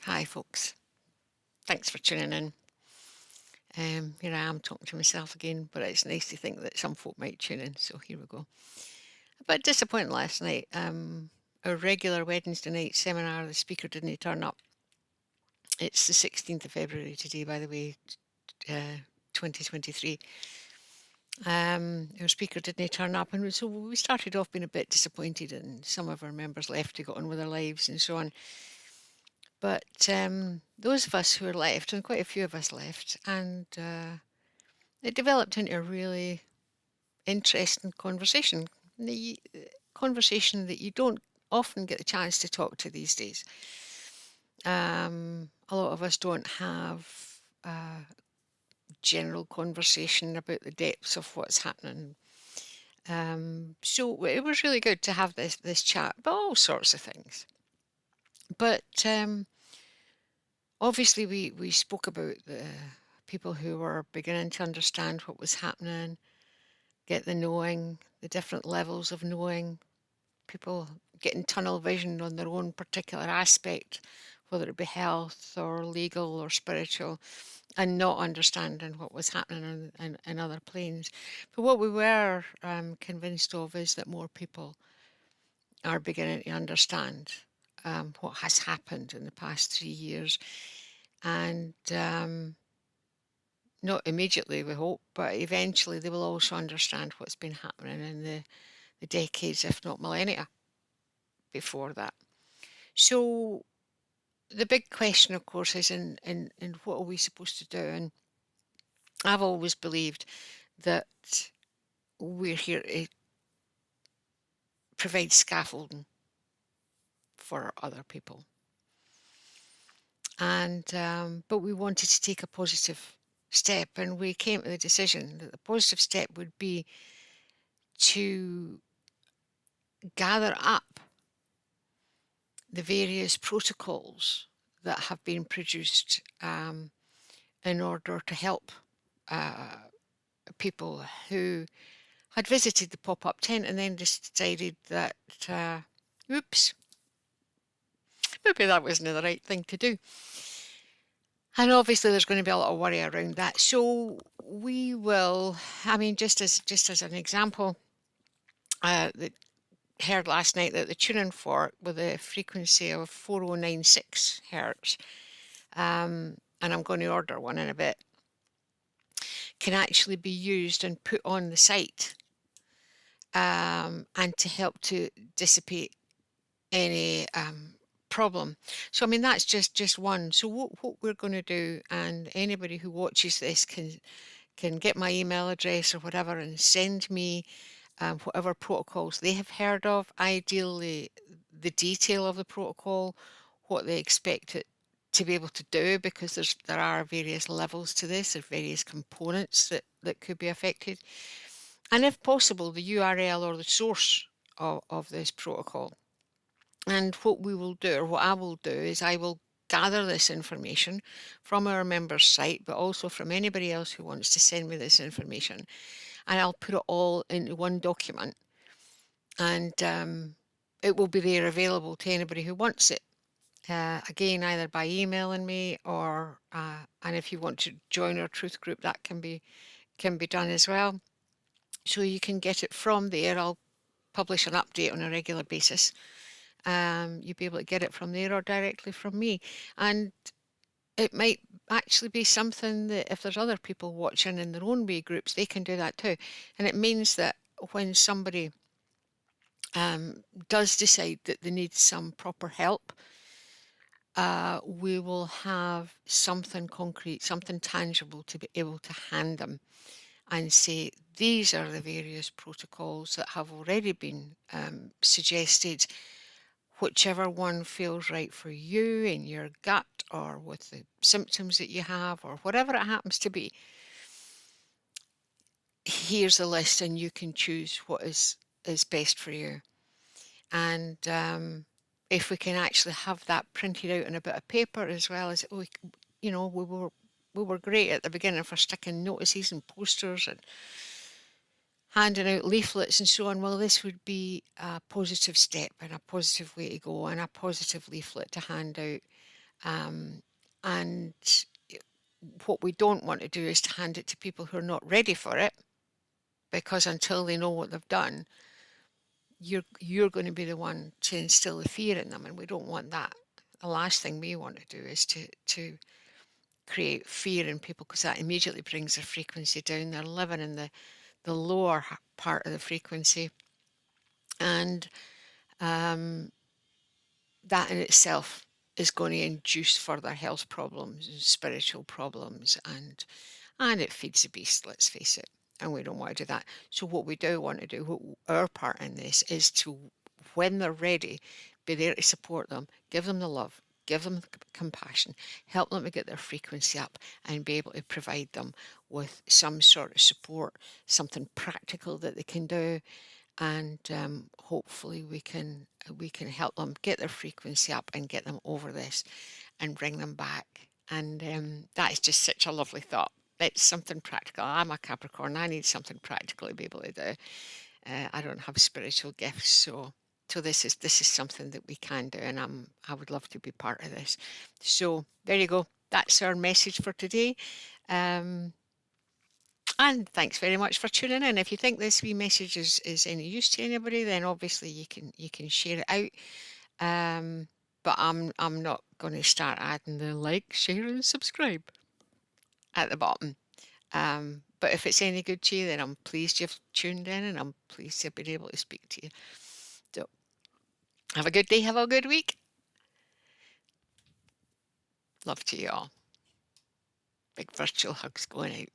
Hi, folks. Thanks for tuning in. Here I am talking to myself again, but it's nice to think that some folk might tune in. So here we go. A bit disappointing last night. Our regular Wednesday night seminar, the speaker didn't turn up. It's the 16th of February today, by the way, 2023. Our speaker didn't turn up, and so we started off being a bit disappointed, and some of our members left to go on with their lives and so on. But those of us who were left, and quite a few of us left, and it developed into a really interesting conversation. The conversation that you don't often get the chance to talk to these days. A lot of us don't have a general conversation about the depths of what's happening. So it was really good to have this chat about all sorts of things. But obviously, we spoke about the people who were beginning to understand what was happening, get the knowing, the different levels of knowing, people getting tunnel vision on their own particular aspect, whether it be health or legal or spiritual, and not understanding what was happening in other planes. But what we were convinced of is that more people are beginning to understand what has happened in the past 3 years. And not immediately, we hope, but eventually they will also understand what's been happening in the decades, if not millennia, before that. So the big question, of course, is in what are we supposed to do? And I've always believed that we're here to provide scaffolding for other people. And but we wanted to take a positive step, and we came to the decision that the positive step would be to gather up the various protocols that have been produced in order to help uh, people who had visited the pop-up tent and then decided that, oops, maybe that wasn't the right thing to do. And obviously there's going to be a lot of worry around that. So we will, I mean, just as an example, that heard last night that the tuning fork with a frequency of 4096 hertz, and I'm going to order one in a bit, can actually be used and put on the site, and to help to dissipate any problem. So I mean that's just one. So what we're going to do, and anybody who watches this can get my email address or whatever and send me whatever protocols they have heard of, ideally the detail of the protocol, what they expect it to be able to do, because there are various levels to this, there are various components that could be affected, and if possible the URL or the source of this protocol. And what we will do, or what I will do, is I will gather this information from our members site, but also from anybody else who wants to send me this information, and I'll put it all into one document, and it will be there available to anybody who wants it. Again, either by emailing me or and if you want to join our truth group, that can be done as well. So you can get it from there. I'll publish an update on a regular basis. You'll be able to get it from there or directly from me. And it might actually be something that if there's other people watching in their own wee groups, they can do that too. And it means that when somebody does decide that they need some proper help, we will have something concrete, something tangible to be able to hand them and say, these are the various protocols that have already been suggested. Whichever one feels right for you in your gut or with the symptoms that you have or whatever it happens to be, here's a list and you can choose what is best for you. And if we can actually have that printed out on a bit of paper, as well as, we were great at the beginning for sticking notices and posters and handing out leaflets and so on. Well, this would be a positive step and a positive way to go and a positive leaflet to hand out Um, and what we don't want to do is to hand it to people who are not ready for it, because until they know what they've done, you're going to be the one to instill the fear in them, and we don't want that. The last thing we want to do is to create fear in people, because that immediately brings their frequency down. They're living in the lower part of the frequency, and um, that in itself is going to induce further health problems and spiritual problems, and it feeds the beast, let's face it, and we don't want to do that. So what we do want to do, what our part in this is to, when they're ready, be there to support them, give them the love, give them the compassion, help them to get their frequency up, and be able to provide them with some sort of support, something practical that they can do, and hopefully we can help them get their frequency up and get them over this and bring them back. And that is just such a lovely thought. It's something practical. I'm a Capricorn. I need something practical to be able to do. I don't have spiritual gifts, so this is something that we can do, and I would love to be part of this. So there you go. That's our message for today. Um, and thanks very much for tuning in. If you think this wee message is any use to anybody, then obviously you can share it out. But I'm not going to start adding the like, share, and subscribe at the bottom. But if it's any good to you, then I'm pleased you've tuned in, and I'm pleased to have been able to speak to you. So have a good day, have a good week. Love to you all. Big virtual hugs going out.